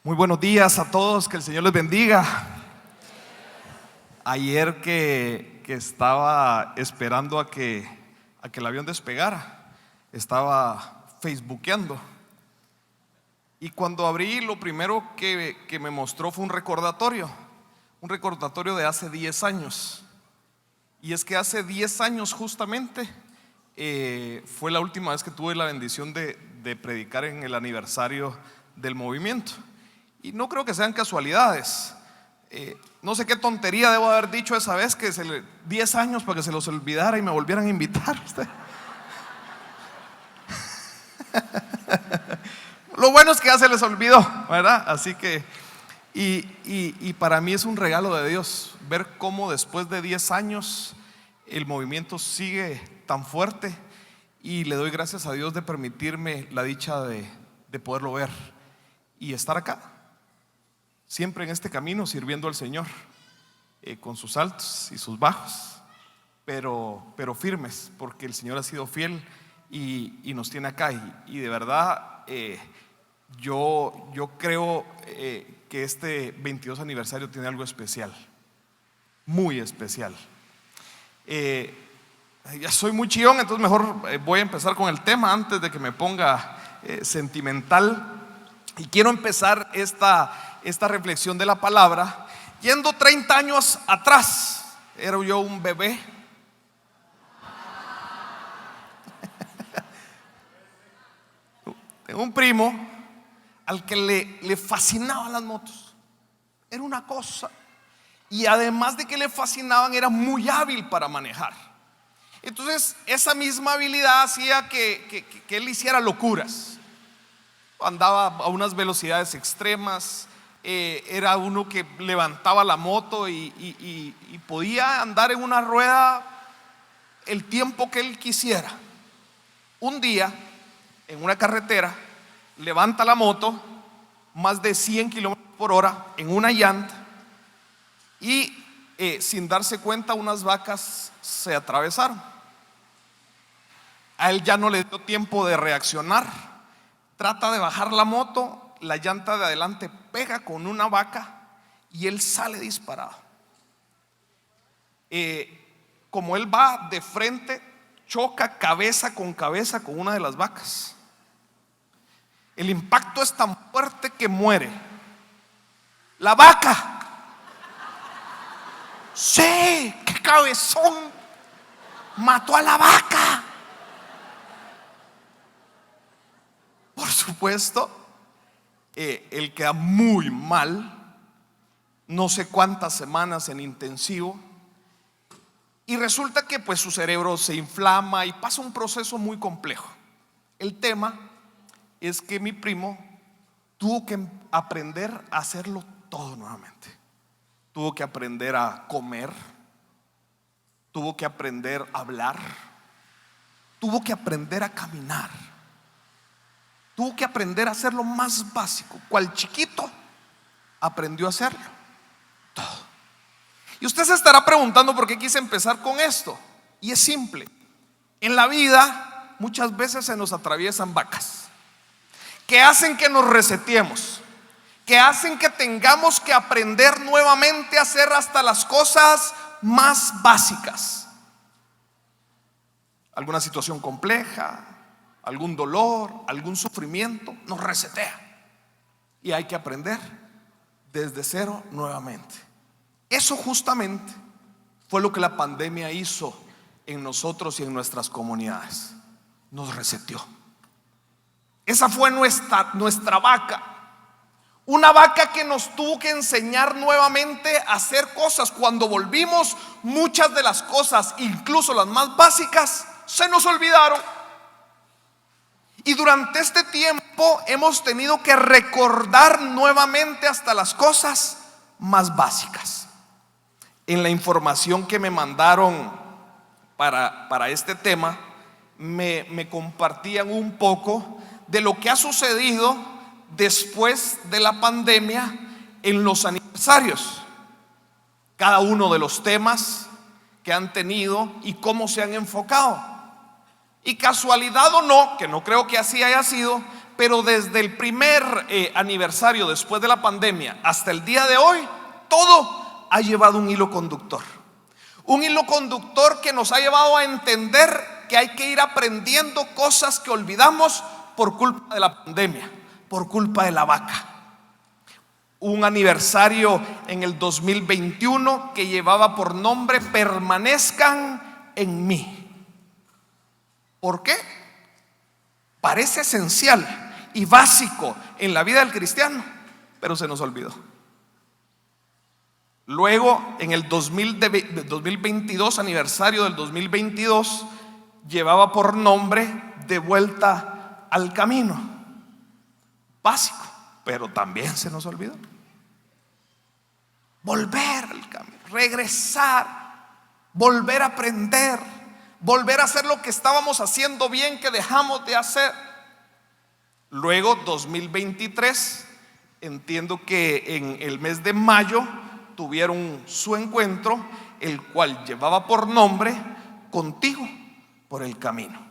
Muy buenos días a todos, que el Señor les bendiga. Ayer que estaba esperando a que el avión despegara, estaba facebookeando, y cuando abrí, lo primero que me mostró fue un recordatorio de hace 10 años. Y es que hace 10 años justamente fue la última vez que tuve la bendición de predicar en el aniversario del movimiento. Y no creo que sean casualidades. No sé qué tontería debo haber dicho esa vez, 10 años para que se los olvidara y me volvieran a invitar. Lo bueno es que ya se les olvidó, ¿verdad? Así que y para mí es un regalo de Dios ver cómo después de 10 años el movimiento sigue tan fuerte, y le doy gracias a Dios de permitirme la dicha de poderlo ver y estar acá, siempre en este camino sirviendo al Señor, con sus altos y sus bajos, pero firmes, porque el Señor ha sido fiel y nos tiene acá. Y de verdad, yo creo que este 22 aniversario tiene algo especial, muy especial. Ya soy muy chillón, entonces mejor voy a empezar con el tema antes de que me ponga sentimental. Y quiero empezar esta reflexión de la palabra yendo 30 años atrás. Era yo un bebé. Tengo un primo al que le fascinaban las motos. Era una cosa. Y además de que le fascinaban, era muy hábil para manejar. Entonces esa misma habilidad hacía que él hiciera locuras. Andaba a unas velocidades extremas. Era uno que levantaba la moto y podía andar en una rueda el tiempo que él quisiera. Un día, en una carretera, levanta la moto más de 100 kilómetros por hora en una llanta, y sin darse cuenta, unas vacas se atravesaron. A él ya no le dio tiempo de reaccionar. Trata de bajar la moto, la llanta de adelante pega con una vaca y él sale disparado. Como él va de frente, choca cabeza con una de las vacas. El impacto es tan fuerte que muere la vaca. Sí, qué cabezón, mató a la vaca. Por supuesto, él queda muy mal, no sé cuántas semanas en intensivo, y resulta que pues su cerebro se inflama y pasa un proceso muy complejo. El tema es que mi primo tuvo que aprender a hacerlo todo nuevamente. Tuvo que aprender a comer, tuvo que aprender a hablar, tuvo que aprender a caminar. Tuvo que aprender a hacer lo más básico. Cual chiquito aprendió a hacerlo todo. Y usted se estará preguntando por qué quise empezar con esto. Y es simple. En la vida muchas veces se nos atraviesan vacas que hacen que nos reseteemos, que hacen que tengamos que aprender nuevamente a hacer hasta las cosas más básicas. Alguna situación compleja, algún dolor, algún sufrimiento nos resetea, y hay que aprender desde cero nuevamente. Eso justamente fue lo que la pandemia hizo en nosotros y en nuestras comunidades. Nos reseteó. Esa fue nuestra vaca. Una vaca que nos tuvo que enseñar nuevamente a hacer cosas. Cuando volvimos, muchas de las cosas, incluso las más básicas, se nos olvidaron. Y durante este tiempo hemos tenido que recordar nuevamente hasta las cosas más básicas. En la información que me mandaron para este tema, me compartían un poco de lo que ha sucedido después de la pandemia en los aniversarios. Cada uno de los temas que han tenido y cómo se han enfocado. Y casualidad o no, que no creo que así haya sido, pero desde el primer aniversario después de la pandemia hasta el día de hoy, todo ha llevado un hilo conductor. Un hilo conductor que nos ha llevado a entender que hay que ir aprendiendo cosas que olvidamos por culpa de la pandemia, por culpa de la vaca. Un aniversario en el 2021 que llevaba por nombre Permanezcan en mí. ¿Por qué? Parece esencial y básico en la vida del cristiano, pero se nos olvidó. Luego, en el 2022, aniversario del 2022, llevaba por nombre De vuelta al camino. Básico, pero también se nos olvidó. Volver al camino, regresar, volver a aprender, volver a hacer lo que estábamos haciendo bien, que dejamos de hacer. Luego, 2023, entiendo que en el mes de mayo tuvieron su encuentro, el cual llevaba por nombre Contigo por el camino.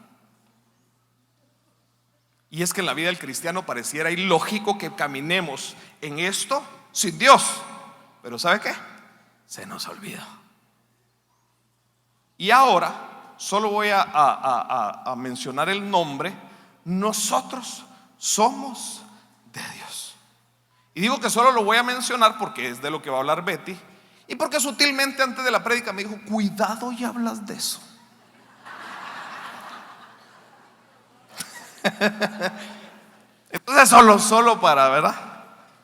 Y es que en la vida del cristiano pareciera ilógico que caminemos en esto sin Dios, pero ¿sabe qué? Se nos olvidó. Y ahora solo voy a mencionar el nombre. Nosotros somos de Dios. Y digo que solo lo voy a mencionar porque es de lo que va a hablar Betty, y porque sutilmente antes de la prédica me dijo: cuidado y hablas de eso. Entonces solo para, ¿verdad?,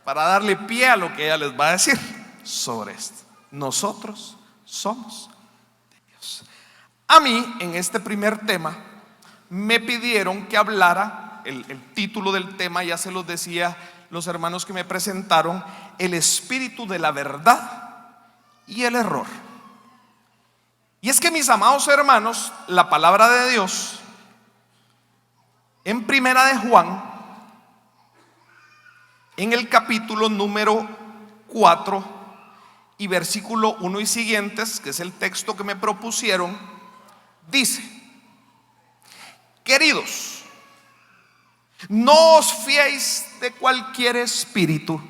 para darle pie a lo que ella les va a decir sobre esto. Nosotros somos de Dios. A mí, en este primer tema, me pidieron que hablara, el título del tema ya se los decía los hermanos que me presentaron: el espíritu de la verdad y el error. Y es que, mis amados hermanos, la palabra de Dios en Primera de Juan, en el capítulo número 4 y versículo 1 y siguientes, que es el texto que me propusieron, dice: queridos, no os fiéis de cualquier espíritu,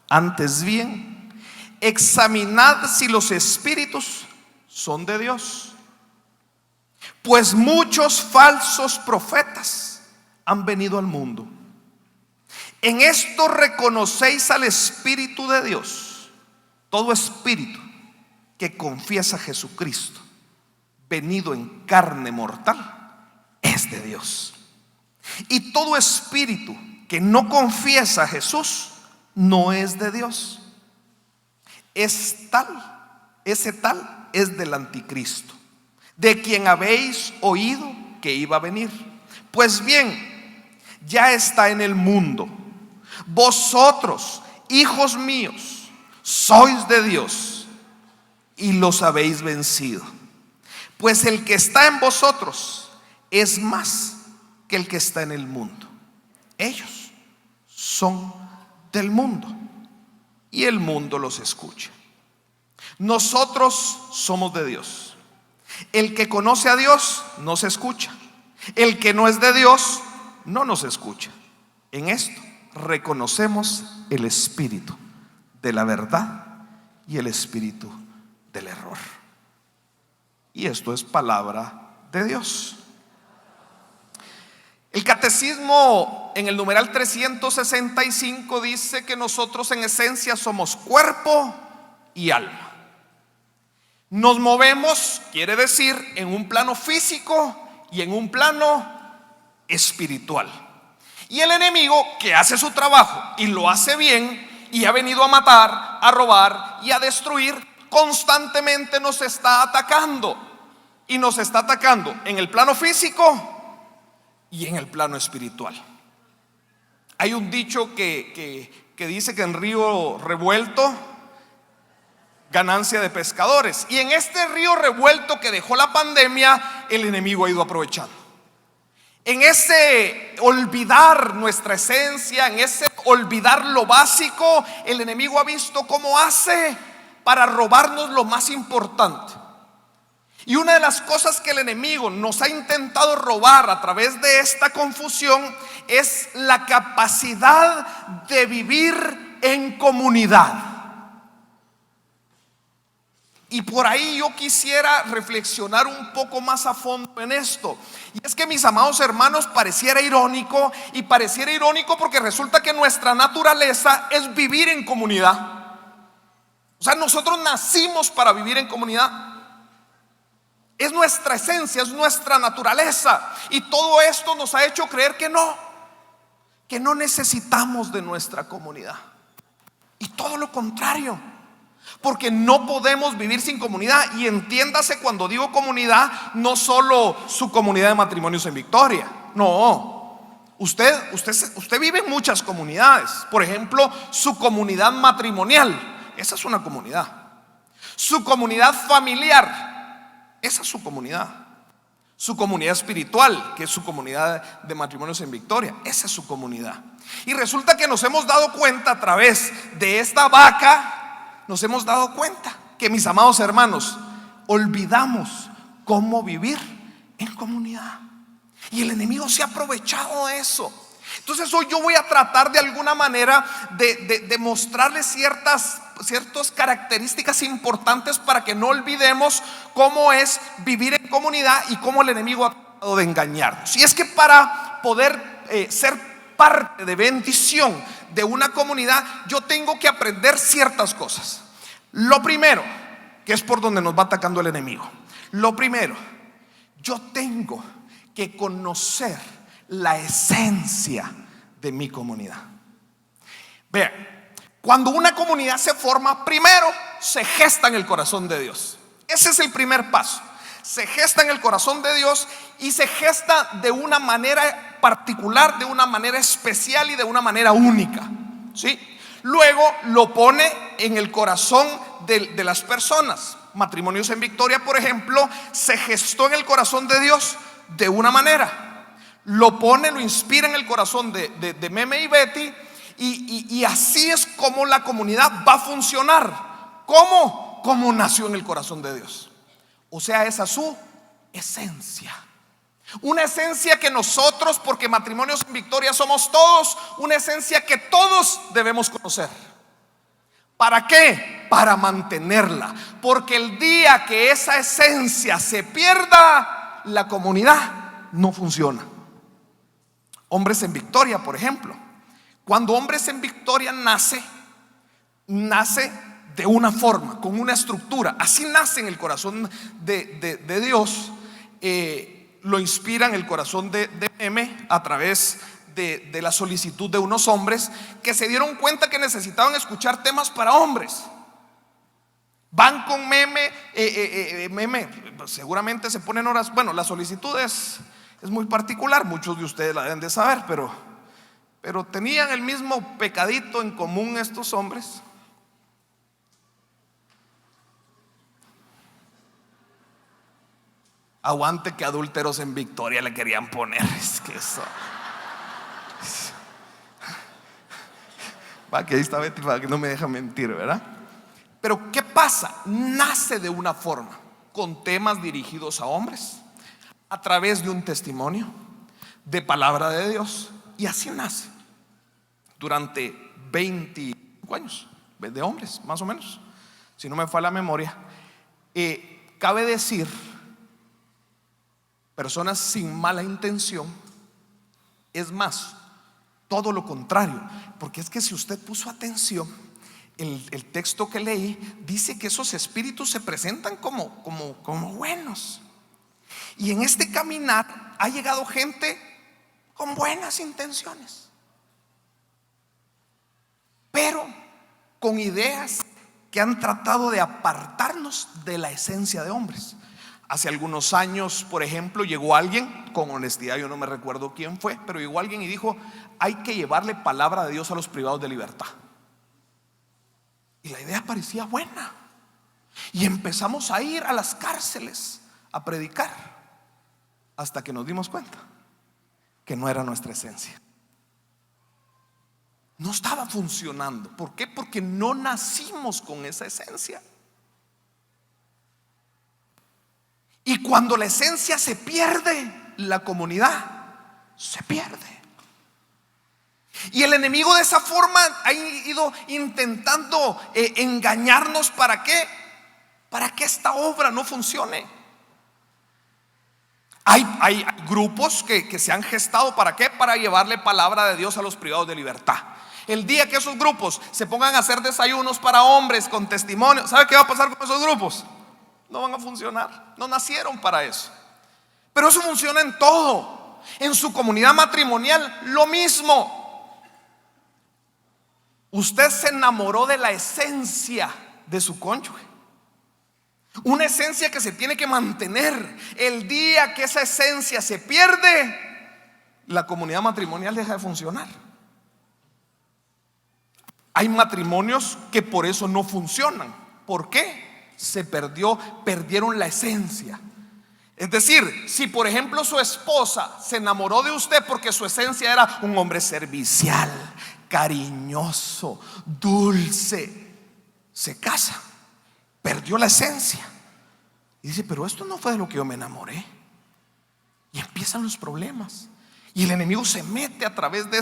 antes bien examinad si los espíritus son de Dios, pues muchos falsos profetas han venido al mundo. En esto reconocéis al Espíritu de Dios. Todo espíritu que confiesa a Jesucristo venido en carne mortal es de Dios. Y todo espíritu que no confiesa a Jesús no es de Dios. Ese tal es del anticristo, de quien habéis oído que iba a venir. Pues bien, ya está en el mundo. Vosotros, hijos míos, sois de Dios y los habéis vencido, pues el que está en vosotros es más que el que está en el mundo. Ellos son del mundo y el mundo los escucha. Nosotros somos de Dios. El que conoce a Dios nos escucha. El que no es de Dios no nos escucha. En esto reconocemos el espíritu de la verdad y el espíritu del error. Y esto es palabra de Dios. El catecismo, en el numeral 365, dice que nosotros en esencia somos cuerpo y alma. Nos movemos, quiere decir, en un plano físico y en un plano espiritual. Y el enemigo, que hace su trabajo y lo hace bien, y ha venido a matar, a robar y a destruir, constantemente nos está atacando. Y nos está atacando en el plano físico y en el plano espiritual. Hay un dicho que dice que en río revuelto, ganancia de pescadores. Y en este río revuelto que dejó la pandemia, el enemigo ha ido aprovechando. En ese olvidar nuestra esencia, en ese olvidar lo básico, el enemigo ha visto cómo hace para robarnos lo más importante. Y una de las cosas que el enemigo nos ha intentado robar a través de esta confusión es la capacidad de vivir en comunidad. Y por ahí yo quisiera reflexionar un poco más a fondo en esto. Y es que, mis amados hermanos, pareciera irónico, y pareciera irónico porque resulta que nuestra naturaleza es vivir en comunidad. O sea, nosotros nacimos para vivir en comunidad. Es nuestra esencia, es nuestra naturaleza. Y todo esto nos ha hecho creer que no necesitamos de nuestra comunidad. Y todo lo contrario. Porque no podemos vivir sin comunidad. Y entiéndase, cuando digo comunidad, no solo su comunidad de matrimonios en Victoria. No, usted vive en muchas comunidades. Por ejemplo, su comunidad matrimonial, esa es una comunidad. Su comunidad familiar, esa es su comunidad. Su comunidad espiritual, que es su comunidad de matrimonios en Victoria, esa es su comunidad. Y resulta que nos hemos dado cuenta a través de esta vaca, nos hemos dado cuenta que, mis amados hermanos, olvidamos cómo vivir en comunidad. Y el enemigo se ha aprovechado de eso. Entonces hoy yo voy a tratar de alguna manera de mostrarles ciertas características importantes para que no olvidemos cómo es vivir en comunidad y cómo el enemigo ha tratado de engañarnos. Y es que para poder ser parte de bendición de una comunidad, yo tengo que aprender ciertas cosas. Lo primero, que es por donde nos va atacando el enemigo, lo primero, yo tengo que conocer la esencia de mi comunidad. Vean, cuando una comunidad se forma, primero se gesta en el corazón de Dios. Ese es el primer paso. Se gesta en el corazón de Dios, y se gesta de una manera particular, de una manera especial y de una manera única, ¿sí? Luego lo pone en el corazón de las personas. Matrimonios en Victoria, por ejemplo, se gestó en el corazón de Dios de una manera. Lo inspira en el corazón de Meme y Betty, y así es como la comunidad va a funcionar. ¿Cómo? Como nació en el corazón de Dios. O sea, esa es su esencia. Una esencia que nosotros, porque Matrimonios en Victoria somos todos, una esencia que todos debemos conocer. ¿Para qué? Para mantenerla. Porque el día que esa esencia se pierda, la comunidad no funciona. Hombres en Victoria, por ejemplo. Cuando Hombres en Victoria nace de una forma, con una estructura. Así nace en el corazón de Dios. Lo inspira en el corazón de Meme a través de la solicitud de unos hombres que se dieron cuenta que necesitaban escuchar temas para hombres. Van con Meme, Meme seguramente se ponen horas. Bueno, la solicitud es muy particular, muchos de ustedes la deben de saber, pero tenían el mismo pecadito en común estos hombres. Aguante que adúlteros en Victoria le querían poner. Es que eso. Va, que ahí está Betty, para que no me deja mentir, ¿verdad? Pero ¿qué pasa? Nace de una forma, con temas dirigidos a hombres, a través de un testimonio de palabra de Dios. Y así nace durante 25 años de hombres, más o menos, si no me falla la memoria. Cabe decir, personas sin mala intención. Es más, todo lo contrario. Porque es que si usted puso atención, el texto que leí dice que esos espíritus se presentan como buenos. Y en este caminar ha llegado gente con buenas intenciones, pero con ideas que han tratado de apartarnos de la esencia de hombres. Hace algunos años, por ejemplo, llegó alguien, con honestidad yo no me recuerdo quién fue, pero llegó alguien y dijo: hay que llevarle palabra de Dios a los privados de libertad. Y la idea parecía buena, y empezamos a ir a las cárceles a predicar, hasta que nos dimos cuenta que no era nuestra esencia. No estaba funcionando. ¿Por qué? Porque no nacimos con esa esencia. Y cuando la esencia se pierde, la comunidad se pierde. Y el enemigo de esa forma ha ido intentando engañarnos. ¿Para qué? Para que esta obra no funcione. Hay grupos que se han gestado. ¿Para qué? Para llevarle palabra de Dios a los privados de libertad. El día que esos grupos se pongan a hacer desayunos para hombres con testimonio, ¿sabe qué va a pasar con esos grupos? No van a funcionar. No nacieron para eso. Pero eso funciona en todo. En su comunidad matrimonial, lo mismo. Usted se enamoró de la esencia de su cónyuge. Una esencia que se tiene que mantener. El día que esa esencia se pierde, la comunidad matrimonial deja de funcionar. Hay matrimonios que por eso no funcionan. ¿Por qué? Perdieron la esencia. Es decir, si por ejemplo su esposa se enamoró de usted porque su esencia era un hombre servicial, cariñoso, dulce, se casa, perdió la esencia y dice: pero esto no fue de lo que yo me enamoré. Y empiezan los problemas. Y el enemigo se mete a través de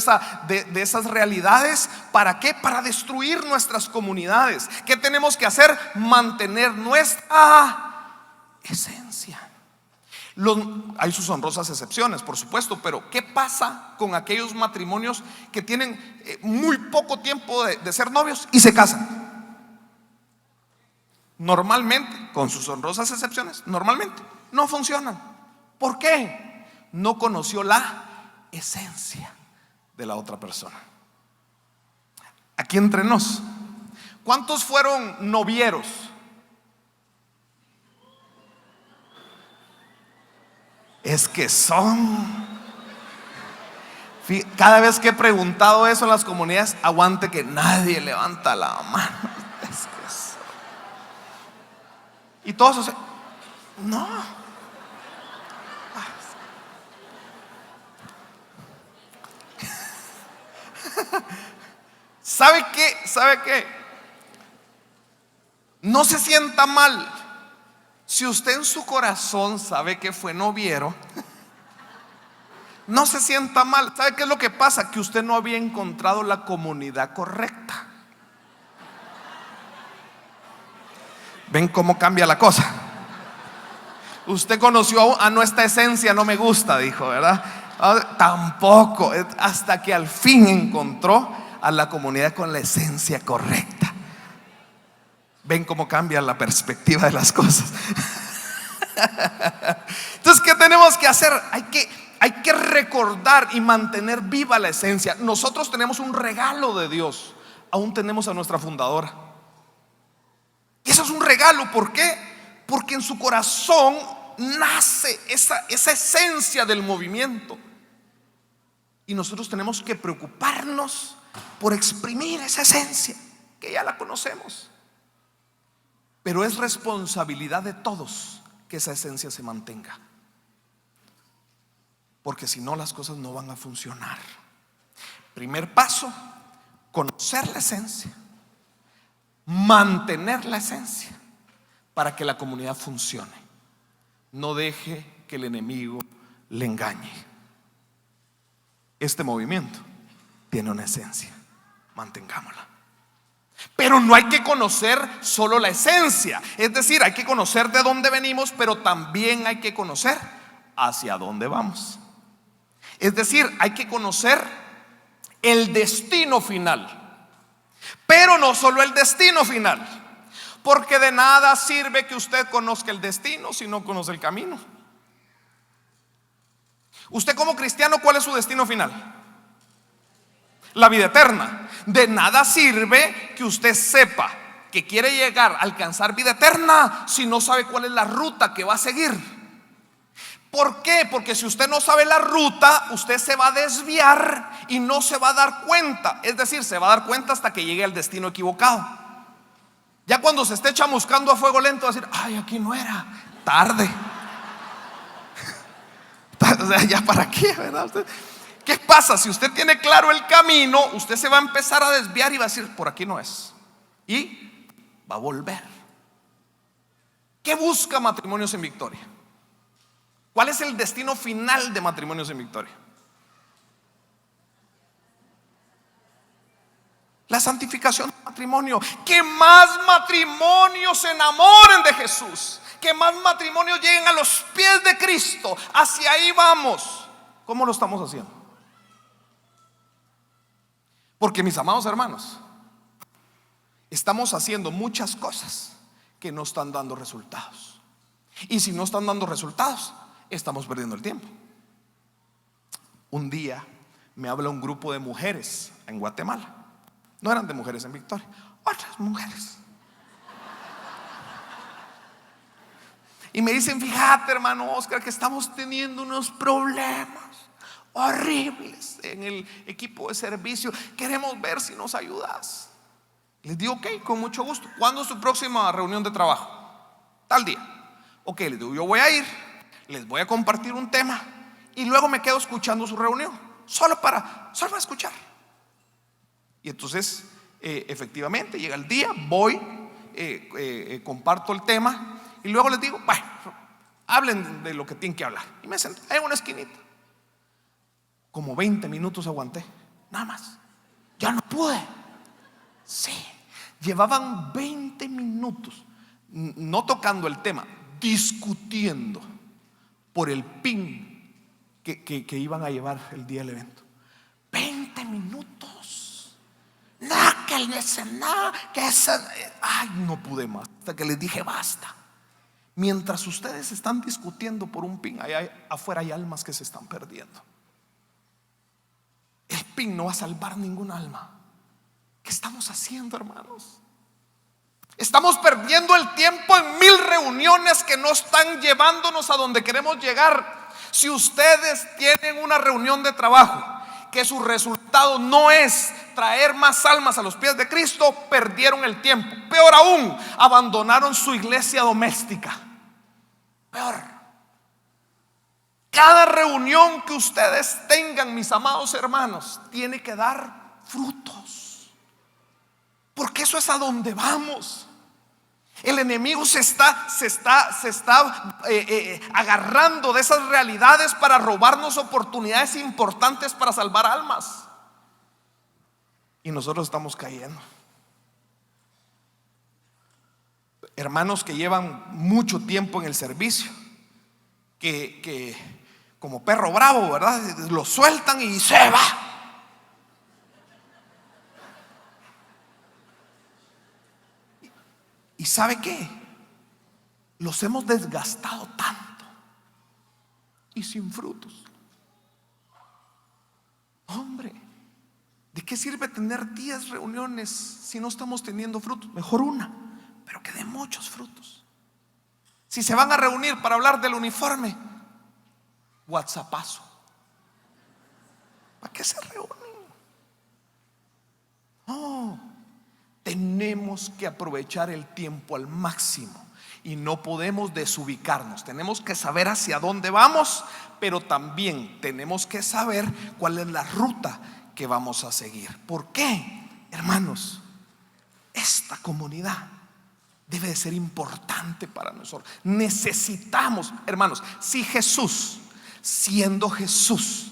esas realidades. ¿Para qué? Para destruir nuestras comunidades. ¿Qué tenemos que hacer? Mantener nuestra esencia. Hay sus honrosas excepciones, por supuesto, pero ¿qué pasa con aquellos matrimonios que tienen muy poco tiempo de ser novios y se casan? Normalmente, con sus honrosas excepciones, normalmente no funcionan. ¿Por qué? No conoció la esencia de la otra persona. Aquí entre nos, ¿cuántos fueron novieros? Es que son. Cada vez que he preguntado eso en las comunidades, aguante que nadie levanta la mano. Es que son. Y todos no. ¿Sabe qué? ¿Sabe qué? No se sienta mal. Si usted en su corazón sabe que fue noviero, no se sienta mal. ¿Sabe qué es lo que pasa? Que usted no había encontrado la comunidad correcta. ¿Ven cómo cambia la cosa? Usted conoció a nuestra esencia, no me gusta, dijo, ¿verdad? Tampoco, hasta que al fin encontró a la comunidad con la esencia correcta. ¿Ven cómo cambia la perspectiva de las cosas? Entonces, ¿qué tenemos que hacer? Hay que recordar y mantener viva la esencia. Nosotros tenemos un regalo de Dios. Aún tenemos a nuestra fundadora. Y eso es un regalo. ¿Por qué? Porque en su corazón nace esa esencia del movimiento. Y nosotros tenemos que preocuparnos por exprimir esa esencia, que ya la conocemos. Pero es responsabilidad de todos que esa esencia se mantenga. Porque si no, las cosas no van a funcionar. Primer paso: conocer la esencia, mantener la esencia para que la comunidad funcione. No deje que el enemigo le engañe. Este movimiento tiene una esencia, mantengámosla. Pero no hay que conocer solo la esencia. Es decir, hay que conocer de dónde venimos, pero también hay que conocer hacia dónde vamos. Es decir, hay que conocer el destino final. Pero no solo el destino final, porque de nada sirve que usted conozca el destino si no conoce el camino. Usted como cristiano, ¿cuál es su destino final? La vida eterna. De nada sirve que usted sepa que quiere llegar a alcanzar vida eterna si no sabe cuál es la ruta que va a seguir. ¿Por qué? Porque si usted no sabe la ruta, usted se va a desviar y no se va a dar cuenta. Es decir, se va a dar cuenta hasta que llegue al destino equivocado. Ya cuando se esté chamuscando a fuego lento, va a decir: ay, aquí no era. Tarde. O sea, ya para qué, ¿verdad? ¿Qué pasa? Si usted tiene claro el camino, usted se va a empezar a desviar y va a decir: por aquí no es. Y va a volver. ¿Qué busca Matrimonios en Victoria? ¿Cuál es el destino final de Matrimonios en Victoria? La santificación del matrimonio. Que más matrimonios se enamoren de Jesús, que más matrimonios lleguen a los pies de Cristo. Hacia ahí vamos. ¿Cómo lo estamos haciendo? Porque, mis amados hermanos, estamos haciendo muchas cosas que no están dando resultados. Y si no están dando resultados, estamos perdiendo el tiempo. Un día me habla un grupo de mujeres en Guatemala. No eran de Mujeres en Victoria, otras mujeres. Y me dicen: fíjate, hermano Oscar, que estamos teniendo unos problemas horribles en el equipo de servicio. Queremos ver si nos ayudas. Les digo: ok, con mucho gusto. ¿Cuándo es tu próxima reunión de trabajo? Tal día. Ok, les digo: yo voy a ir, les voy a compartir un tema y luego me quedo escuchando su reunión, solo para escuchar. Y entonces efectivamente llega el día, voy, comparto el tema y luego les digo: bueno, hablen de lo que tienen que hablar. Y me senté en una esquinita. Como 20 minutos aguanté, nada más. Ya no pude. Sí, llevaban 20 minutos no tocando el tema, discutiendo por el pin que iban a llevar el día del evento. 20 minutos. Nada, que nada, que esa. Ay, no pude más. Hasta que les dije: basta. Mientras ustedes están discutiendo por un pin, afuera hay almas que se están perdiendo. El pin no va a salvar ningún alma. ¿Qué estamos haciendo, hermanos? Estamos perdiendo el tiempo en 1000 reuniones que no están llevándonos a donde queremos llegar. Si ustedes tienen una reunión de trabajo que su resultado no es traer más almas a los pies de Cristo, perdieron el tiempo. Peor aún, abandonaron su iglesia doméstica. Peor. Cada reunión que ustedes tengan, mis amados hermanos, tiene que dar frutos, porque eso es a donde vamos. El enemigo se está agarrando de esas realidades para robarnos oportunidades importantes para salvar almas, y nosotros estamos cayendo. Hermanos que llevan mucho tiempo en el servicio, que como perro bravo, ¿verdad? Lo sueltan y se va. ¿Y sabe qué? Los hemos desgastado tanto y sin frutos. Hombre, ¿de qué sirve tener 10 reuniones si no estamos teniendo frutos? Mejor una, pero que dé muchos frutos. Si se van a reunir para hablar del uniforme, WhatsAppazo. ¿Para qué se reúnen? No, tenemos que aprovechar el tiempo al máximo y no podemos desubicarnos. Tenemos que saber hacia dónde vamos, pero también tenemos que saber cuál es la ruta que vamos a seguir. ¿Por qué, hermanos? Esta comunidad debe de ser importante para nosotros. Necesitamos, hermanos, si Jesús, siendo Jesús,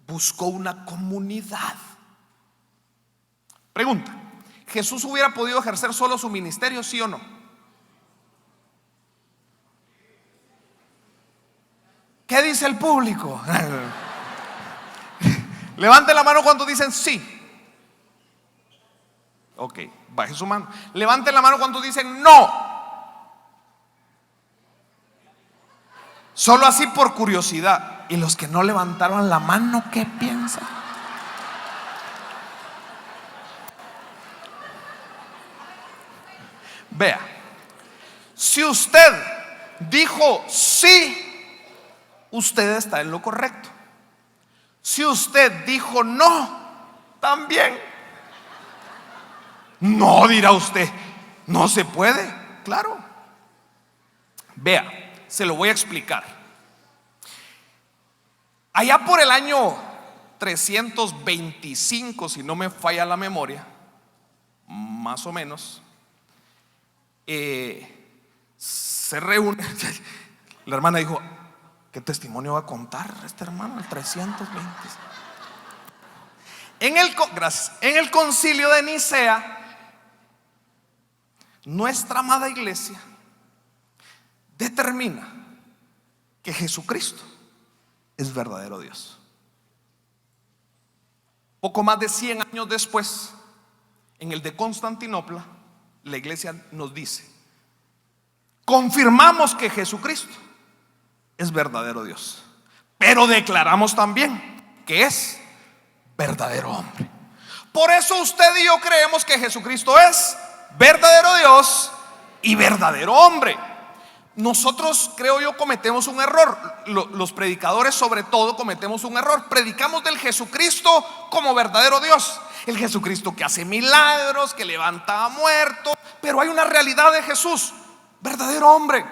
buscó una comunidad. Pregunta: ¿Jesús hubiera podido ejercer solo su ministerio, sí o no? ¿Qué dice el público? Levante la mano cuando dicen sí. Ok, baje su mano. Levante la mano cuando dicen no. Solo así por curiosidad. Y los que no levantaron la mano, ¿qué piensan? Vea, si usted dijo sí, usted está en lo correcto. Si usted dijo no, también. No, dirá usted, no se puede. Claro. Vea, se lo voy a explicar. Allá por el año 325, si no me falla la memoria, más o menos, se reúne. La hermana dijo: ¿Qué testimonio va a contar este hermano? El 320. Gracias. En el concilio de Nicea, nuestra amada iglesia determina que Jesucristo es verdadero Dios. Poco más de 100 años después, en el de Constantinopla, la iglesia nos dice: confirmamos que Jesucristo es verdadero Dios, pero declaramos también que es verdadero hombre. Por eso usted y yo creemos que Jesucristo es verdadero Dios y verdadero hombre. Nosotros, creo yo, cometemos un error. Los predicadores sobre todo cometemos un error. Predicamos del Jesucristo como verdadero Dios, el Jesucristo que hace milagros, que levanta a muertos. Pero hay una realidad de Jesús, verdadero hombre.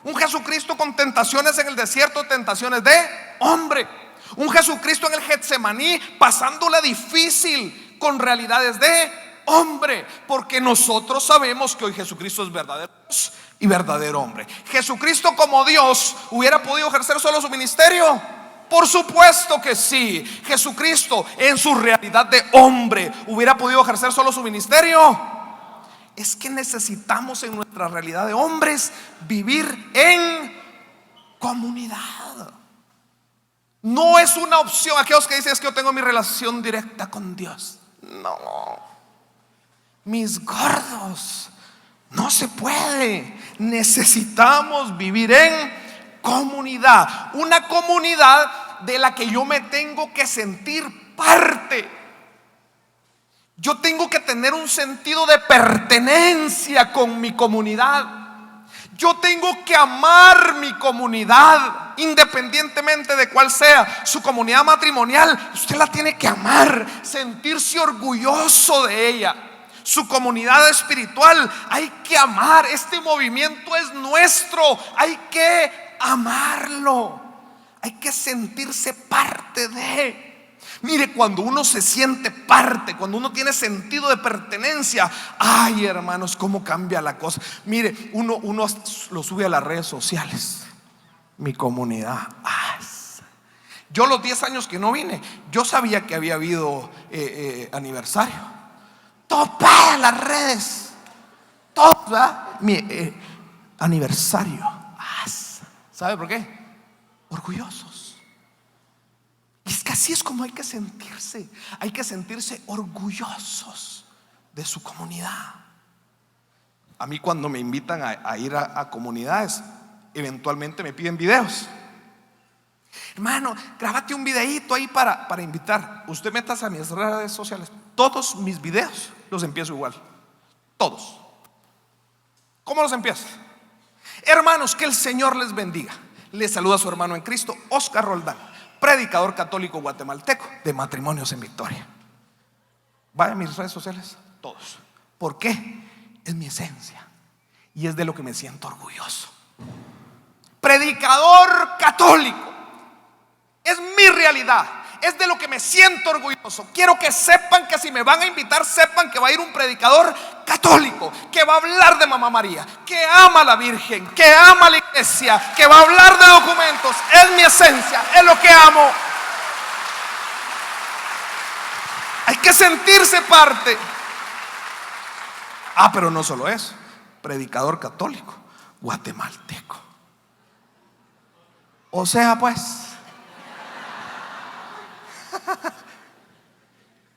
Un Jesucristo con tentaciones en el desierto, tentaciones de hombre. Un Jesucristo en el Getsemaní pasándola difícil, con realidades de hombre. Porque nosotros sabemos que hoy Jesucristo es verdadero Dios y verdadero hombre. Jesucristo como Dios, ¿hubiera podido ejercer solo su ministerio? Por supuesto que sí. Jesucristo en su realidad de hombre, ¿hubiera podido ejercer solo su ministerio? Es que necesitamos en nuestra realidad de hombres vivir en comunidad. No es una opción. Aquellos que dicen: es que yo tengo mi relación directa con Dios. No, mis gordos, no se puede. Necesitamos vivir en comunidad. Una comunidad de la que yo me tengo que sentir parte. Yo tengo que tener un sentido de pertenencia con mi comunidad. Yo tengo que amar mi comunidad, independientemente de cuál sea su comunidad matrimonial. Usted la tiene que amar, sentirse orgulloso de ella. Su comunidad espiritual hay que amar. Este movimiento es nuestro, hay que amarlo, hay que sentirse parte de. Mire, cuando uno se siente parte, cuando uno tiene sentido de pertenencia, ay, hermanos, cómo cambia la cosa. Mire, uno lo sube a las redes sociales. Mi comunidad. Yo los 10 años que no vine, yo sabía que había habido aniversario. Todas las redes, todas, mi aniversario. ¿Sabe por qué? Orgullosos. Y es que así es como hay que sentirse. Hay que sentirse orgullosos de su comunidad. A mí, cuando me invitan a ir a comunidades, eventualmente me piden videos. Hermano, grábate un videíto ahí para invitar. Usted métase a mis redes sociales. Todos mis videos los empiezo igual. Todos. ¿Cómo los empiezo? Hermanos, que el Señor les bendiga. Les saluda a su hermano en Cristo, Oscar Roldán, predicador católico guatemalteco de Matrimonios en Victoria. Vaya a mis redes sociales, todos. ¿Por qué? Es mi esencia y es de lo que me siento orgulloso. Predicador católico, es mi realidad, es de lo que me siento orgulloso. Quiero que sepan que si me van a invitar, sepan que va a ir un predicador católico, que va a hablar de Mamá María, que ama a la Virgen, que ama a la iglesia, que va a hablar de documentos. Es mi esencia, es lo que amo. Hay que sentirse parte. Pero no solo eso, predicador católico guatemalteco. O sea, pues,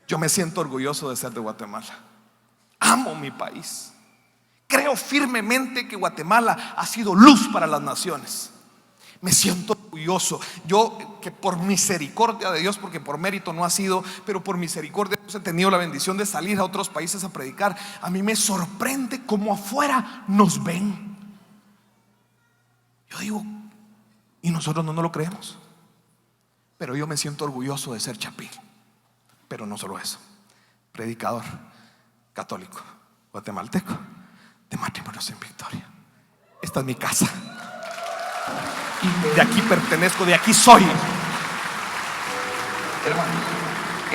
yo me siento orgulloso de ser de Guatemala. Amo mi país. Creo firmemente que Guatemala ha sido luz para las naciones. Me siento orgulloso. Yo, que por misericordia de Dios, porque por mérito no ha sido, pero por misericordia de Dios he tenido la bendición de salir a otros países a predicar. A mí me sorprende cómo afuera nos ven. Yo digo, y nosotros no nos lo creemos. Pero yo me siento orgulloso de ser chapín. Pero no solo eso, predicador católico guatemalteco de Matrimonios en Victoria. Esta es mi casa. Y de aquí pertenezco, de aquí soy. Hermano,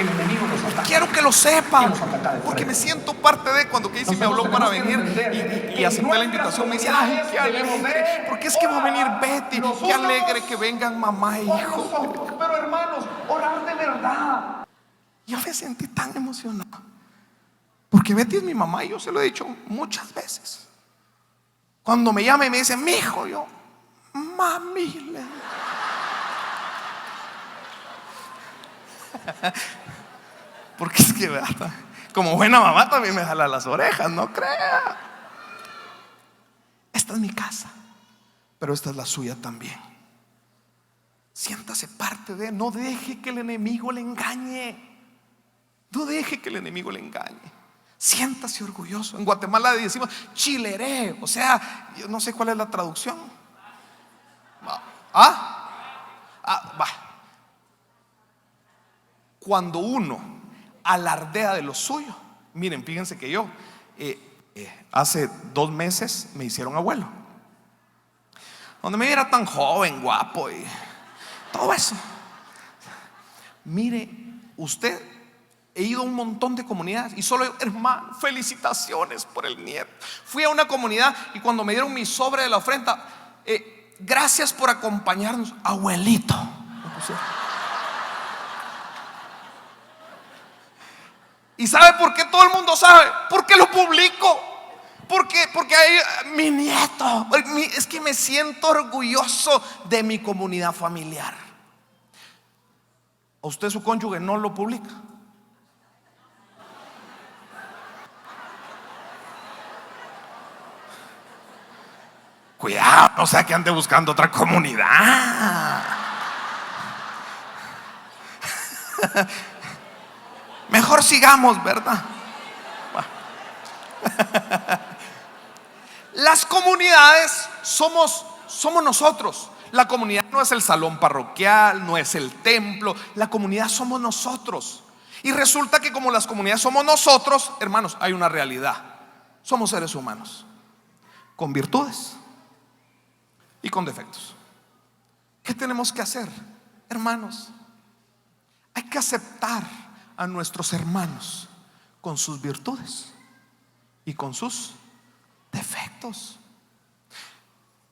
el enemigo nos ataca. Quiero que lo sepa, Y nos ataca de porque me frente. siento parte de cuando Casey me habló para venir y acepté la invitación. Me dice, ay, qué alegre, porque es que va a venir Betty, qué alegre que vengan mamá e hijo. Pero hermanos, orar de verdad. Yo me sentí tan emocionado, porque Betty es mi mamá y yo se lo he dicho muchas veces. Cuando me llama y me dice, mi hijo, yo, mami, le digo. Porque es que, ¿verdad? Como buena mamá también me jala las orejas, no crea. Esta es mi casa, pero esta es la suya también. Siéntase parte de, no deje que el enemigo le engañe. No deje que el enemigo le engañe. Siéntase orgulloso. En Guatemala decimos chileré, o sea, yo no sé cuál es la traducción. Va. Cuando uno alardea de lo suyo. Miren, fíjense que yo hace 2 meses me hicieron abuelo. Donde me viera tan joven, guapo y todo eso. Mire, usted, he ido a un montón de comunidades y solo, hermano, felicitaciones por el nieto. Fui a una comunidad y cuando me dieron mi sobre de la ofrenda, gracias por acompañarnos, abuelito. ¿Y sabe por qué todo el mundo sabe? Porque lo publico. Porque hay mi nieto. Es que me siento orgulloso de mi comunidad familiar. ¿A usted su cónyuge no lo publica? Cuidado, no sea que ande buscando otra comunidad. Mejor sigamos, ¿verdad? Las comunidades somos nosotros. La comunidad no es el salón parroquial, no es el templo. La comunidad somos nosotros. Y resulta que como las comunidades somos nosotros, hermanos, hay una realidad. Somos seres humanos con virtudes y con defectos. ¿Qué tenemos que hacer, hermanos? Hay que aceptar a nuestros hermanos con sus virtudes y con sus defectos.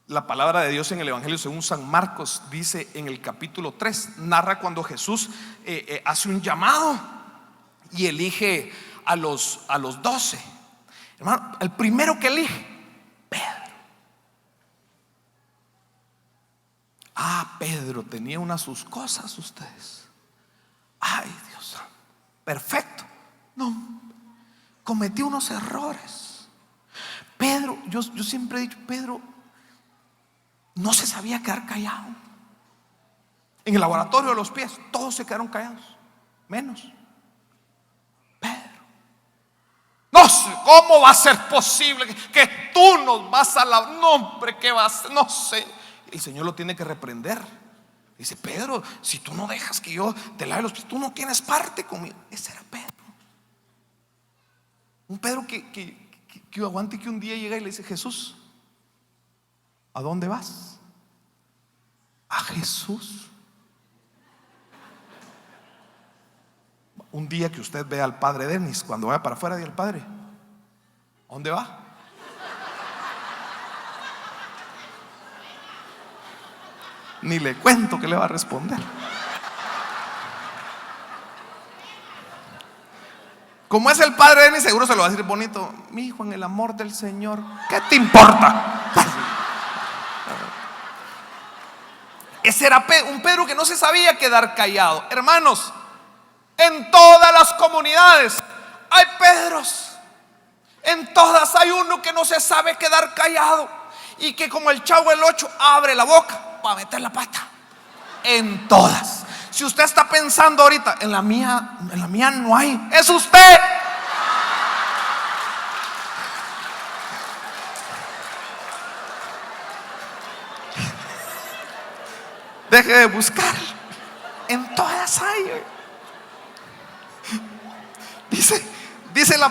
La palabra de Dios en el Evangelio según San Marcos dice en el capítulo 3, narra cuando Jesús hace un llamado y elige a los 12. Hermano, el primero que elige, Pedro. Pedro tenía unas sus cosas, ustedes. Ay, Dios, perfecto. No, cometió unos errores. Pedro, yo siempre he dicho, Pedro no se sabía quedar callado. En el laboratorio de los pies, todos se quedaron callados, menos Pedro. No sé, ¿cómo va a ser posible que tú nos vas a la... No, hombre, ¿qué vas? No sé. El Señor lo tiene que reprender. Dice, Pedro, si tú no dejas que yo te lave los pies, tú no tienes parte conmigo. Ese era Pedro. Un Pedro que aguante, que un día llega y le dice, Jesús, ¿a dónde vas? A Jesús. Un día que usted vea al padre Denis, cuando vaya para afuera, diga al padre, ¿a dónde va? Ni le cuento que le va a responder. Como es el padre Denis, seguro se lo va a decir bonito. Mi hijo, en el amor del Señor, ¿qué te importa? Ese era un Pedro que no se sabía quedar callado. Hermanos, en todas las comunidades hay Pedros. En todas hay uno que no se sabe quedar callado y que como el Chavo del 8 abre la boca para meter la pata. En todas. Si usted está pensando ahorita, en la mía no hay, es usted. Deje de buscar. En todas hay. Dice la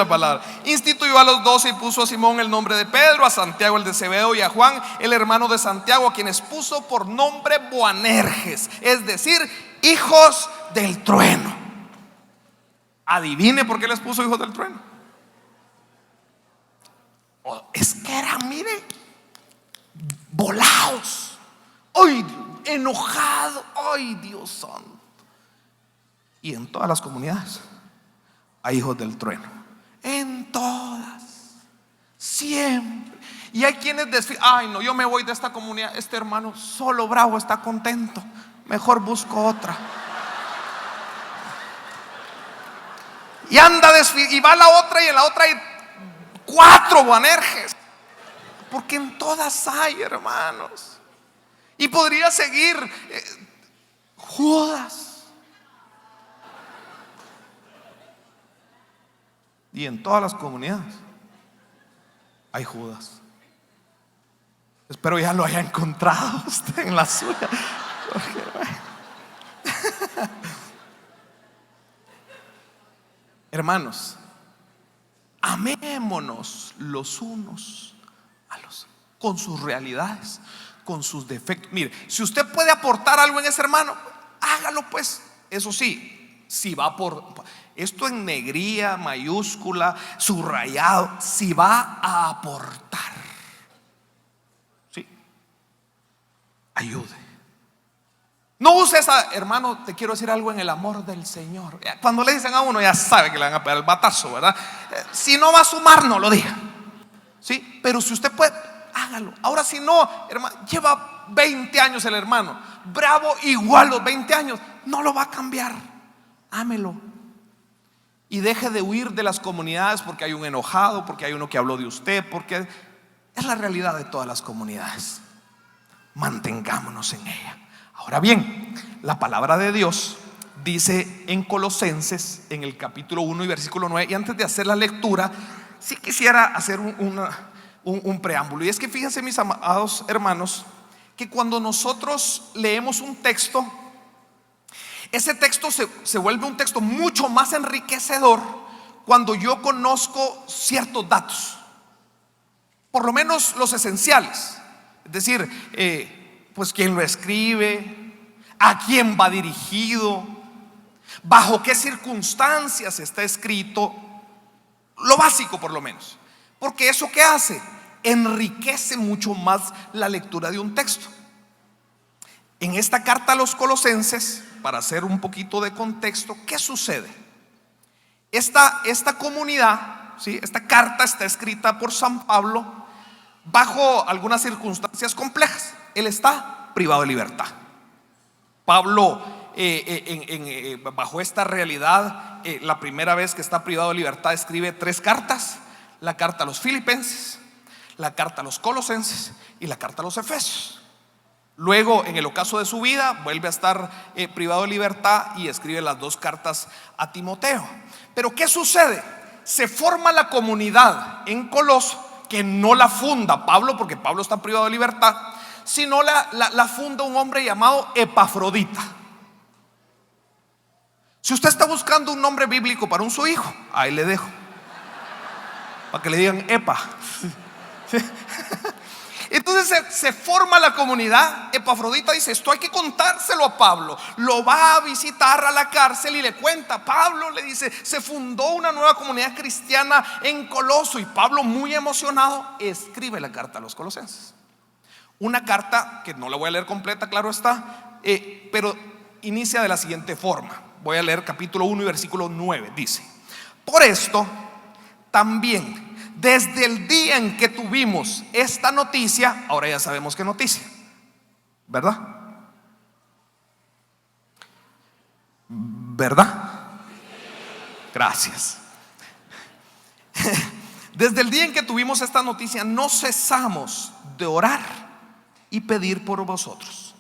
palabra. Instituyó a los 12 y puso a Simón el nombre de Pedro, a Santiago el de Zebedeo y a Juan el hermano de Santiago, a quienes puso por nombre Boanerges, es decir, hijos del trueno. Adivine por qué les puso hijos del trueno. Es que eran, mire, volados, ay, enojados, ay, Dios santo. Y en todas las comunidades hay hijos del trueno, en todas, siempre. Y hay quienes desfilan, ay no, yo me voy de esta comunidad, este hermano solo bravo está contento, mejor busco otra. Y anda y va a la otra, y en la otra hay 4 Boanerges, porque en todas hay, hermanos. Y podría seguir Judas. Y en todas las comunidades hay Judas. Espero ya lo haya encontrado usted en la suya. Hermanos, amémonos los unos a los, con sus realidades, con sus defectos. Mire, si usted puede aportar algo en ese hermano, hágalo pues. Eso sí, si va por esto en negría, mayúscula, subrayado, si va a aportar, sí, ayude. No use esa, hermano, te quiero decir algo en el amor del Señor. Cuando le dicen a uno, ya sabe que le van a pegar el batazo, ¿verdad? Si no va a sumar, no lo diga. Sí, pero si usted puede, hágalo. Ahora, si no, hermano, lleva 20 años el hermano, bravo, igual los 20 años, no lo va a cambiar. Ámelo. Y deje de huir de las comunidades porque hay un enojado, porque hay uno que habló de usted, porque es la realidad de todas las comunidades. Mantengámonos en ella. Ahora bien, la palabra de Dios dice en Colosenses, en el capítulo 1 y versículo 9, y antes de hacer la lectura, sí quisiera hacer un preámbulo. Y es que fíjense, mis amados hermanos, que cuando nosotros leemos un texto, ese texto se vuelve un texto mucho más enriquecedor cuando yo conozco ciertos datos, por lo menos los esenciales. Es decir, pues quién lo escribe, a quién va dirigido, bajo qué circunstancias está escrito, lo básico por lo menos. Porque eso ¿qué hace? Enriquece mucho más la lectura de un texto. En esta carta a los Colosenses, para hacer un poquito de contexto, ¿qué sucede? Esta comunidad, ¿sí? Esta carta está escrita por San Pablo bajo algunas circunstancias complejas. Él está privado de libertad. Pablo, bajo esta realidad, la primera vez que está privado de libertad, escribe 3 cartas: la carta a los Filipenses, la carta a los Colosenses y la carta a los Efesios. Luego, en el ocaso de su vida, vuelve a estar privado de libertad y escribe las 2 cartas a Timoteo. Pero ¿qué sucede? Se forma la comunidad en Coloso, que no la funda Pablo, porque Pablo está privado de libertad, sino la funda un hombre llamado Epafrodita. Si usted está buscando un nombre bíblico para su hijo, ahí le dejo, para que le digan Epa. Entonces se forma la comunidad. Epafrodita dice: esto hay que contárselo a Pablo. Lo va a visitar a la cárcel y le cuenta. Pablo le dice: se fundó una nueva comunidad cristiana en Coloso. Y Pablo, muy emocionado, escribe la carta a los Colosenses. Una carta que no la voy a leer completa, claro está, pero inicia de la siguiente forma. Voy a leer capítulo 1 y versículo 9. Dice: por esto también, desde el día en que tuvimos esta noticia, ahora ya sabemos qué noticia, ¿verdad? ¿Verdad? Gracias. Desde el día en que tuvimos esta noticia, no cesamos de orar y pedir por vosotros,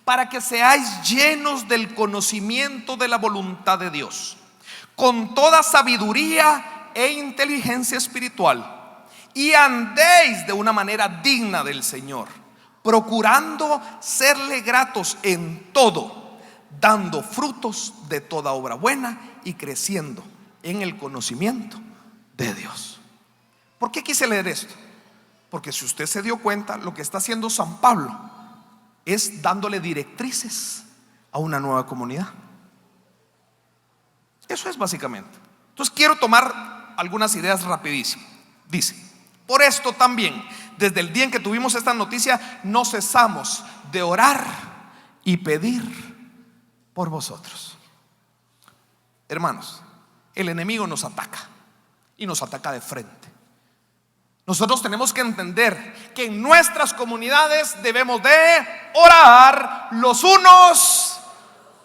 para que seáis llenos del conocimiento de la voluntad de Dios, con toda sabiduría e inteligencia espiritual, y andéis de una manera digna del Señor, procurando serle gratos en todo, dando frutos de toda obra buena y creciendo en el conocimiento de Dios. ¿Por qué quise leer esto? Porque si usted se dio cuenta, lo que está haciendo San Pablo es dándole directrices a una nueva comunidad. Eso es básicamente. Entonces quiero tomar algunas ideas rapidísimo. Dice: por esto también, desde el día en que tuvimos esta noticia, no cesamos de orar y pedir por vosotros. Hermanos, el enemigo nos ataca y nos ataca de frente. Nosotros tenemos que entender que en nuestras comunidades debemos de orar los unos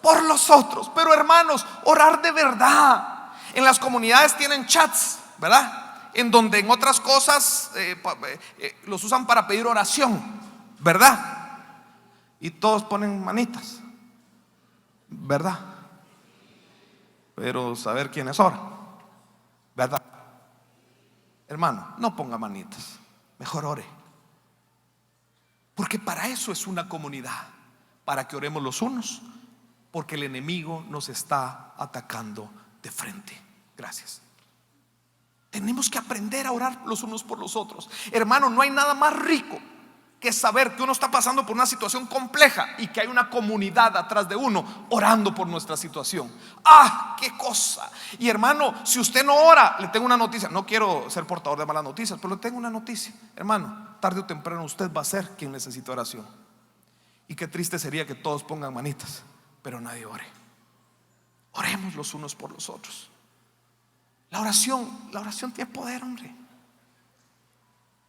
por los otros. Pero hermanos, orar de verdad. En las comunidades tienen chats, ¿verdad? En donde en otras cosas los usan para pedir oración, ¿verdad? Y todos ponen manitas, ¿verdad? Pero saber quiénes oran, ¿verdad? Hermano, no ponga manitas, mejor ore. Porque para eso es una comunidad, para que oremos los unos, porque el enemigo nos está atacando de frente. Gracias. Tenemos que aprender a orar los unos por los otros. Hermano, no hay nada más rico que saber que uno está pasando por una situación compleja y que hay una comunidad atrás de uno orando por nuestra situación. ¡Ah, qué cosa! Y hermano, si usted no ora, le tengo una noticia. No quiero ser portador de malas noticias, pero le tengo una noticia. Hermano, tarde o temprano usted va a ser quien necesita oración. Y qué triste sería que todos pongan manitas, pero nadie ore. Oremos los unos por los otros. La oración tiene poder, hombre.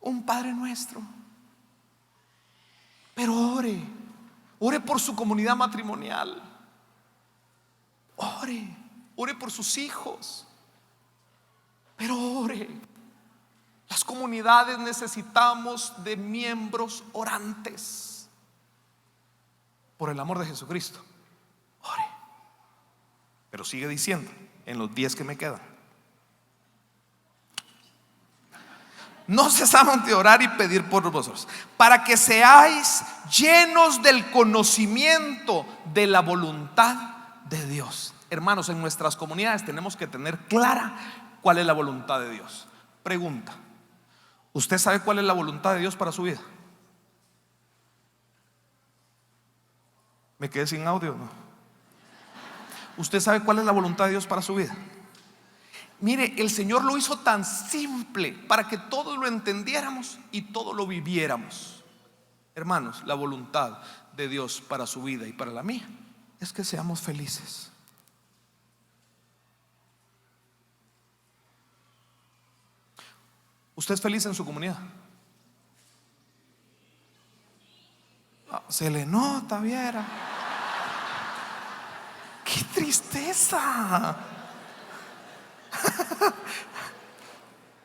Un Padre Nuestro. Pero ore por su comunidad matrimonial. Ore por sus hijos. Pero ore. Las comunidades necesitamos de miembros orantes. Por el amor de Jesucristo, ore. Pero sigue diciendo en los 10 que me quedan: no cesamos de orar y pedir por vosotros, para que seáis llenos del conocimiento de la voluntad de Dios. Hermanos, en nuestras comunidades tenemos que tener clara cuál es la voluntad de Dios. Pregunta: ¿usted sabe cuál es la voluntad de Dios para su vida? ¿Me quedé sin audio? No. ¿Usted sabe cuál es la voluntad de Dios para su vida? Mire, el Señor lo hizo tan simple para que todos lo entendiéramos y todos lo viviéramos. Hermanos, la voluntad de Dios para su vida y para la mía es que seamos felices. ¿Usted es feliz en su comunidad? Se le nota, viera. ¡Qué tristeza!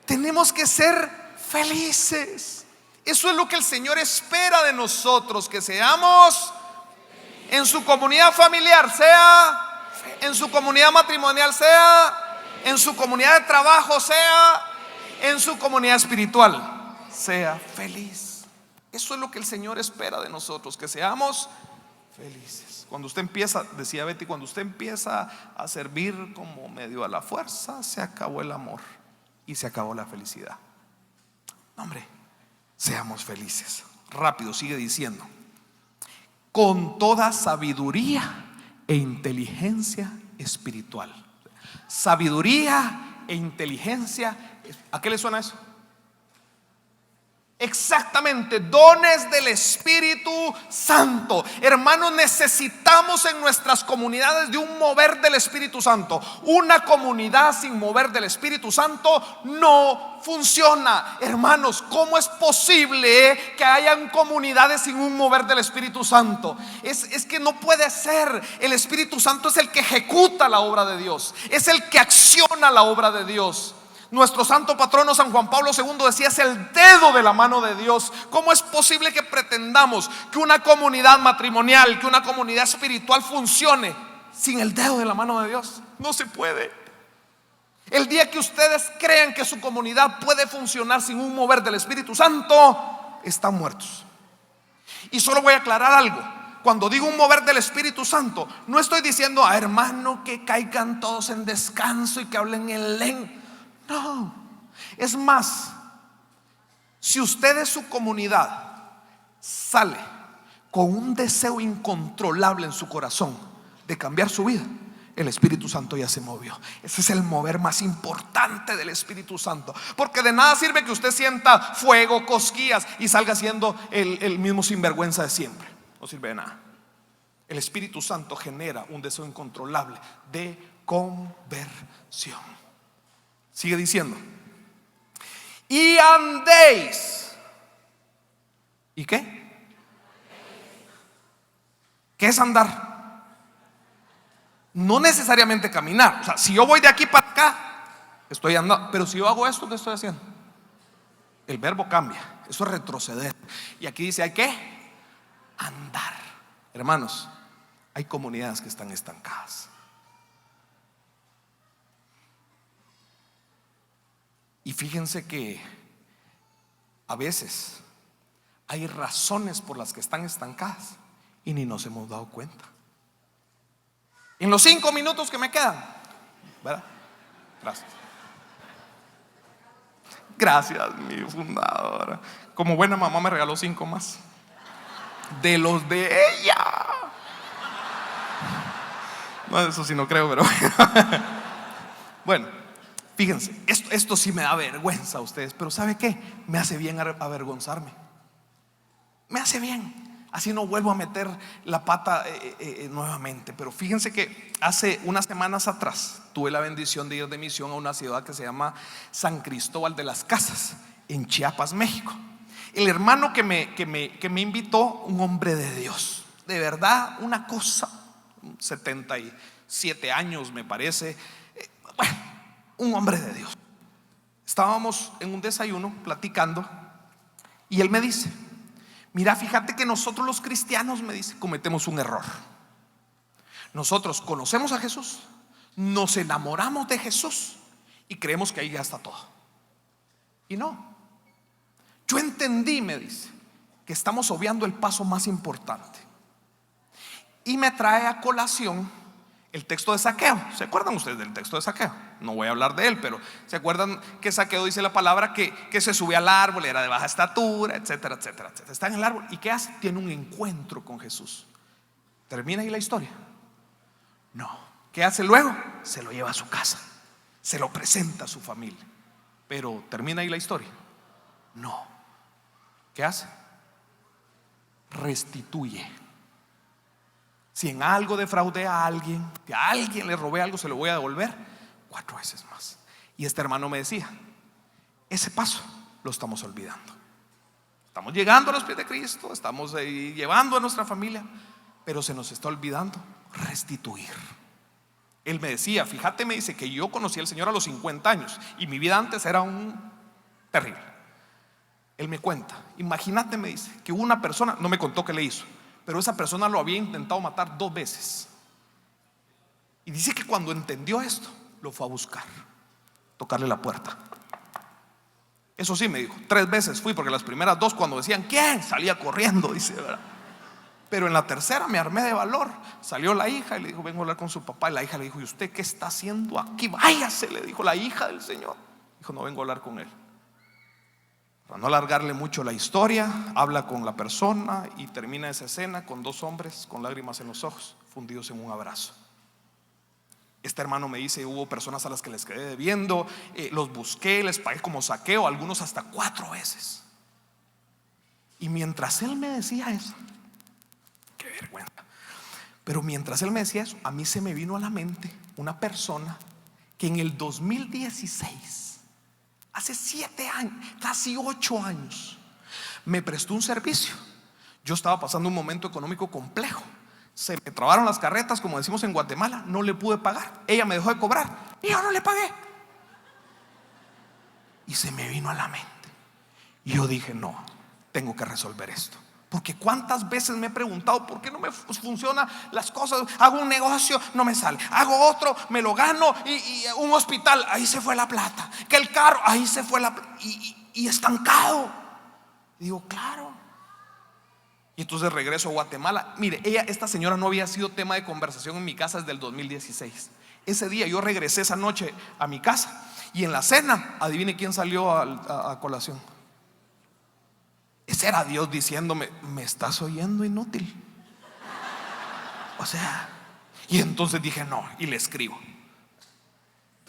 Tenemos que ser felices. Eso es lo que el Señor espera de nosotros, que seamos en su comunidad familiar, sea en su comunidad matrimonial, sea en su comunidad de trabajo, sea en su comunidad espiritual, sea feliz. Eso es lo que el Señor espera de nosotros, que seamos felices. Cuando usted empieza, decía Betty, cuando usted empieza a servir como medio a la fuerza, se acabó el amor y se acabó la felicidad. Hombre, seamos felices. Rápido, sigue diciendo: con toda sabiduría e inteligencia espiritual. Sabiduría e inteligencia. ¿A qué le suena eso? Exactamente, dones del Espíritu Santo. Hermanos, necesitamos en nuestras comunidades de un mover del Espíritu Santo. Una comunidad sin mover del Espíritu Santo no funciona. Hermanos, ¿cómo es posible que hayan comunidades sin un mover del Espíritu Santo? Es que no puede ser. El Espíritu Santo es el que ejecuta la obra de Dios, es el que acciona la obra de Dios. Nuestro santo patrono San Juan Pablo II decía: es el dedo de la mano de Dios. ¿Cómo es posible que pretendamos que una comunidad matrimonial, que una comunidad espiritual funcione sin el dedo de la mano de Dios? No se puede. El día que ustedes crean que su comunidad puede funcionar sin un mover del Espíritu Santo, están muertos. Y solo voy a aclarar algo: cuando digo un mover del Espíritu Santo, no estoy diciendo, hermano, que caigan todos en descanso y que hablen en lengua. No, es más, si usted de su comunidad sale con un deseo incontrolable en su corazón de cambiar su vida, el Espíritu Santo ya se movió. Ese es el mover más importante del Espíritu Santo, porque de nada sirve que usted sienta fuego, cosquillas y salga siendo el mismo sinvergüenza de siempre. No sirve de nada. El Espíritu Santo genera un deseo incontrolable de conversión. Sigue diciendo: y andéis. ¿Y qué? ¿Qué es andar? No necesariamente caminar. O sea, si yo voy de aquí para acá, estoy andando. Pero si yo hago esto, ¿qué estoy haciendo? El verbo cambia. Eso es retroceder. Y aquí dice: hay que andar. Hermanos, hay comunidades que están estancadas. Y fíjense que a veces hay razones por las que están estancadas y ni nos hemos dado cuenta. En los 5 minutos que me quedan, ¿verdad? Gracias. Gracias, mi fundadora. Como buena mamá me regaló 5 más de los de ella. No, eso sí no creo, pero bueno, fíjense, esto sí me da vergüenza a ustedes, pero ¿sabe qué? Me hace bien avergonzarme. Me hace bien. Así no vuelvo a meter la pata nuevamente. Pero fíjense que hace unas semanas atrás tuve la bendición de ir de misión a una ciudad que se llama San Cristóbal de las Casas, en Chiapas, México. El hermano que me invitó, un hombre de Dios, de verdad, una cosa, 77 años me parece, bueno, un hombre de Dios. Estábamos en un desayuno platicando y él me dice: mira, fíjate que nosotros los cristianos, me dice, cometemos un error. Nosotros conocemos a Jesús, nos enamoramos de Jesús y creemos que ahí ya está todo. Y no. Yo entendí, me dice, que estamos obviando el paso más importante. Y me trae a colación el texto de Zaqueo. ¿Se acuerdan ustedes del texto de Zaqueo? No voy a hablar de él, pero ¿se acuerdan que Zaqueo dice la palabra que se sube al árbol, era de baja estatura, etcétera, etcétera, etcétera? Está en el árbol. ¿Y qué hace? Tiene un encuentro con Jesús. ¿Termina ahí la historia? No. ¿Qué hace luego? Se lo lleva a su casa, se lo presenta a su familia. Pero ¿termina ahí la historia? No. ¿Qué hace? Restituye. Si en algo defraudé a alguien, que a alguien le robé algo, se lo voy a devolver 4 veces más. Y este hermano me decía: ese paso lo estamos olvidando. Estamos llegando a los pies de Cristo, estamos llevando a nuestra familia, pero se nos está olvidando restituir. Él me decía, fíjate, me dice que yo conocí al Señor a los 50 años y mi vida antes era terrible. Él me cuenta, imagínate, me dice, que hubo una persona, no me contó qué le hizo, pero esa persona lo había intentado matar 2 veces. Y dice que cuando entendió esto, lo fue a buscar, tocarle la puerta. Eso sí, me dijo, 3 veces fui, porque las primeras 2, cuando decían ¿quién?, salía corriendo, dice, ¿verdad? Pero en la tercera me armé de valor. Salió la hija y le dijo: vengo a hablar con su papá. Y la hija le dijo: ¿y usted qué está haciendo aquí? Váyase, le dijo la hija del Señor. Dijo: no, vengo a hablar con él. Para no alargarle mucho la historia, habla con la persona y termina esa escena con 2 hombres con lágrimas en los ojos, fundidos en un abrazo. Este hermano me dice: hubo personas a las que les quedé debiendo, los busqué, les pagué como Zaqueo, algunos hasta 4 veces. Y mientras él me decía eso, qué vergüenza, pero mientras él me decía eso, a mí se me vino a la mente una persona que en el 2016, hace 7 años, casi 8 años, me prestó un servicio. Yo estaba pasando un momento económico complejo. Se me trabaron las carretas, como decimos en Guatemala. No le pude pagar. Ella me dejó de cobrar y yo no le pagué. Y se me vino a la mente. Y yo dije: no, tengo que resolver esto. Porque cuántas veces me he preguntado por qué no me funcionan las cosas. Hago un negocio, no me sale. Hago otro, me lo gano. Y un hospital, ahí se fue la plata. Que el carro, ahí se fue la plata. Y estancado. Y digo: claro. Y entonces regreso a Guatemala. Mire, esta señora no había sido tema de conversación en mi casa desde el 2016. Ese día yo regresé esa noche a mi casa. Y en la cena, adivine quién salió a colación. Ese era Dios diciéndome: me estás oyendo, inútil. O sea, Y entonces dije no, y le escribo.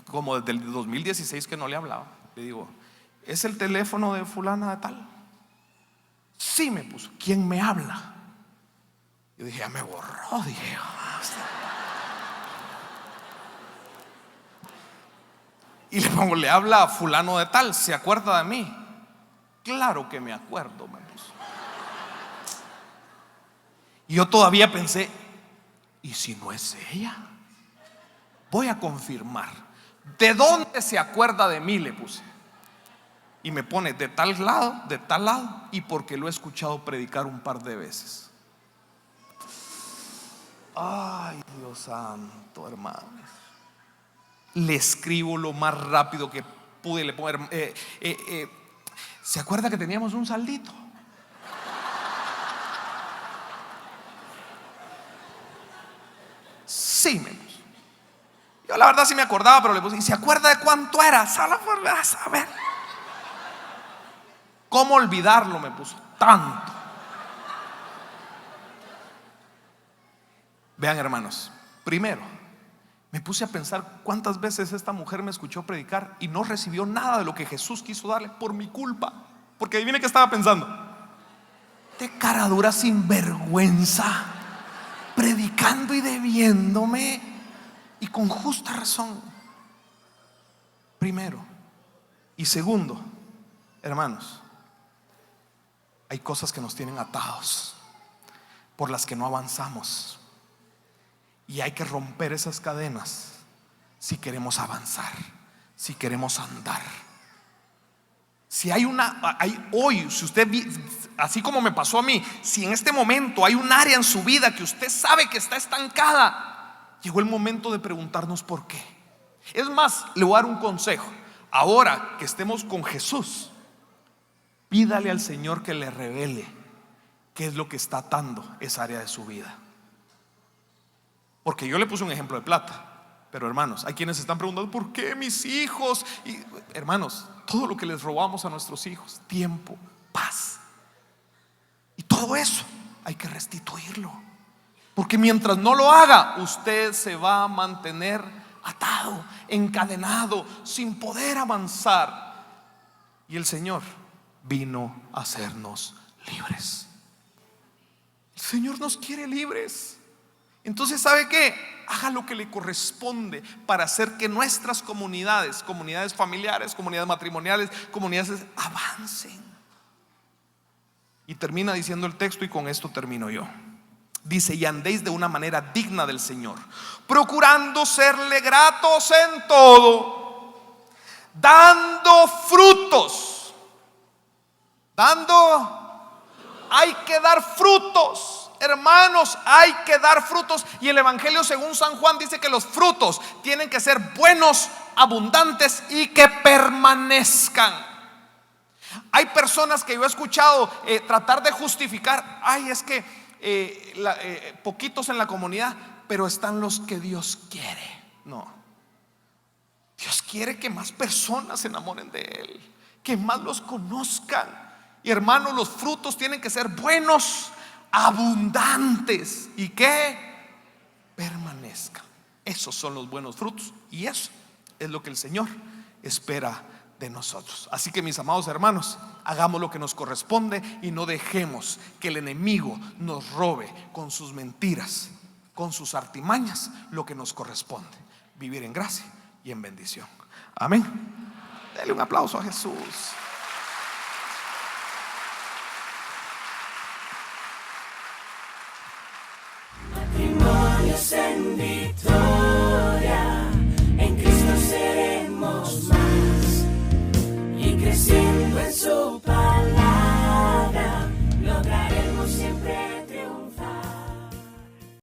Como desde el 2016 que no le hablaba. Le digo, ¿es el teléfono de fulana de tal? Sí, me puso. ¿Quién me habla? Yo dije, ya me borró. Dije, y le pongo, le habla a fulano de tal, ¿se acuerda de mí? Claro que me acuerdo, me puso. Y yo todavía pensé, ¿y si no es ella? Voy a confirmar. ¿De dónde se acuerda de mí? Le puse. Y me pone de tal lado, y porque lo he escuchado predicar un par de veces. Ay, Dios santo, hermanos. Le escribo lo más rápido que pude. Le pongo, ¿se acuerda que teníamos un saldito? Sí, me puso. Yo la verdad sí me acordaba, pero le puse, ¿y se acuerda de cuánto era? Solo por saber. ¿Cómo olvidarlo? Me puso, tanto. Vean, hermanos, primero me puse a pensar cuántas veces esta mujer me escuchó predicar y no recibió nada de lo que Jesús quiso darle por mi culpa. Porque adivine qué estaba pensando. De cara dura, sin vergüenza, predicando y debiéndome, y con justa razón. Primero. Y segundo, hermanos, hay cosas que nos tienen atados, por las que no avanzamos. Y hay que romper esas cadenas si queremos avanzar, si queremos andar. Si hay hoy, si usted, así como me pasó a mí, si en este momento hay un área en su vida que usted sabe que está estancada, llegó el momento de preguntarnos por qué. Es más, le voy a dar un consejo. Ahora que estemos con Jesús, pídale al Señor que le revele qué es lo que está atando esa área de su vida. Porque yo le puse un ejemplo de plata, pero hermanos, hay quienes están preguntando, ¿por qué mis hijos? Y hermanos, todo lo que les robamos a nuestros hijos, tiempo, paz, y todo eso hay que restituirlo. Porque mientras no lo haga, usted se va a mantener atado, encadenado, sin poder avanzar. Y el Señor vino a hacernos libres. El Señor nos quiere libres. Entonces, ¿sabe qué? Haga lo que le corresponde para hacer que nuestras comunidades familiares, comunidades matrimoniales, comunidades avancen. Y termina diciendo el texto, y con esto termino yo. Dice, y andéis de una manera digna del Señor, procurando serle gratos en todo, dando frutos. Hay que dar frutos. Hermanos, hay que dar frutos. Y el Evangelio según San Juan dice que los frutos tienen que ser buenos, abundantes y que permanezcan. Hay personas que yo he escuchado tratar de justificar, es que poquitos en la comunidad, pero están los que Dios quiere. No, Dios quiere que más personas se enamoren de Él, que más los conozcan. Y hermanos, los frutos tienen que ser buenos, abundantes y que permanezcan. Esos son los buenos frutos, y eso es lo que el Señor espera de nosotros. Así que, mis amados hermanos, hagamos lo que nos corresponde y no dejemos que el enemigo nos robe con sus mentiras, con sus artimañas, lo que nos corresponde: vivir en gracia y en bendición. Amén. Dele un aplauso a Jesús. Matrimonios en Victoria.